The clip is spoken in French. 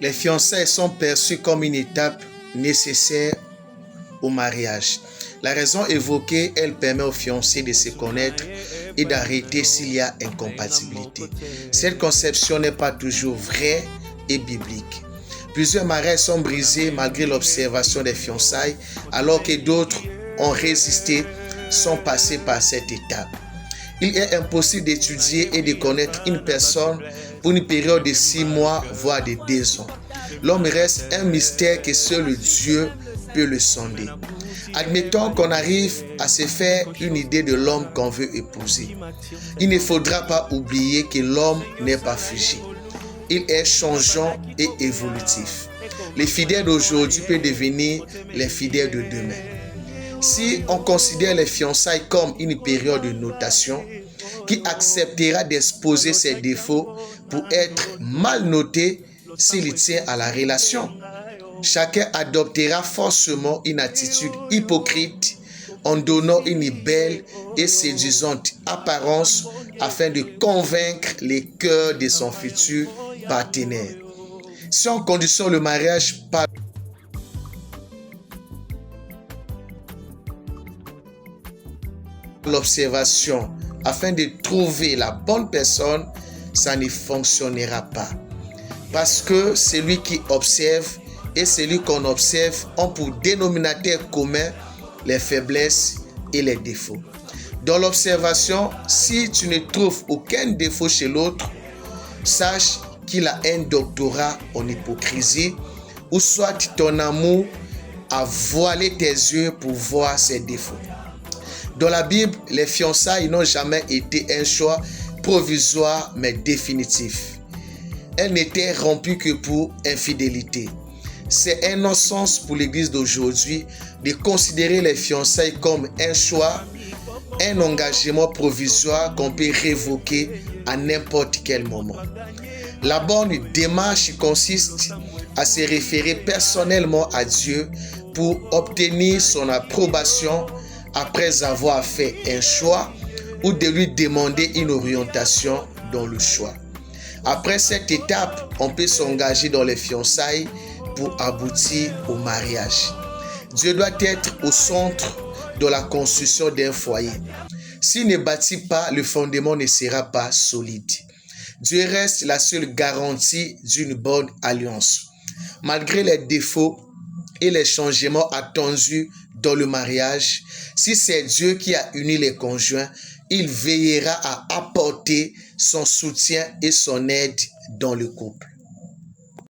Les fiançailles sont perçues comme une étape nécessaire au mariage. La raison évoquée, elle permet aux fiancés de se connaître et d'arrêter s'il y a incompatibilité. Cette conception n'est pas toujours vraie et biblique. Plusieurs mariages sont brisés malgré l'observation des fiançailles, alors que d'autres ont résisté, sont passés par cette étape. Il est impossible d'étudier et de connaître une personne pour une période de 6 mois, voire de 2 ans. L'homme reste un mystère que seul Dieu peut le sonder. Admettons qu'on arrive à se faire une idée de l'homme qu'on veut épouser. Il ne faudra pas oublier que l'homme n'est pas figé. Il est changeant et évolutif. Les fidèles d'aujourd'hui peuvent devenir les fidèles de demain. Si on considère les fiançailles comme une période de notation, qui acceptera d'exposer ses défauts pour être mal noté s'il tient à la relation, chacun adoptera forcément une attitude hypocrite en donnant une belle et séduisante apparence afin de convaincre les cœurs de son futur partenaire. Si on conditionne le mariage par l'observation afin de trouver la bonne personne, ça ne fonctionnera pas. Parce que celui qui observe et celui qu'on observe ont pour dénominateur commun les faiblesses et les défauts. Dans l'observation, si tu ne trouves aucun défaut chez l'autre, sache qu'il a un doctorat en hypocrisie ou soit ton amour a voilé tes yeux pour voir ses défauts. Dans la Bible, les fiançailles n'ont jamais été un choix provisoire mais définitif. Elles n'étaient rompues que pour infidélité. C'est un non-sens pour l'Église d'aujourd'hui de considérer les fiançailles comme un choix, un engagement provisoire qu'on peut révoquer à n'importe quel moment. La bonne démarche consiste à se référer personnellement à Dieu pour obtenir son approbation après avoir fait un choix ou de lui demander une orientation dans le choix. Après cette étape, on peut s'engager dans les fiançailles pour aboutir au mariage. Dieu doit être au centre de la construction d'un foyer. S'il ne bâtit pas, le fondement ne sera pas solide. Dieu reste la seule garantie d'une bonne alliance. Malgré les défauts et les changements attendus dans le mariage, si c'est Dieu qui a uni les conjoints, il veillera à apporter son soutien et son aide dans le couple.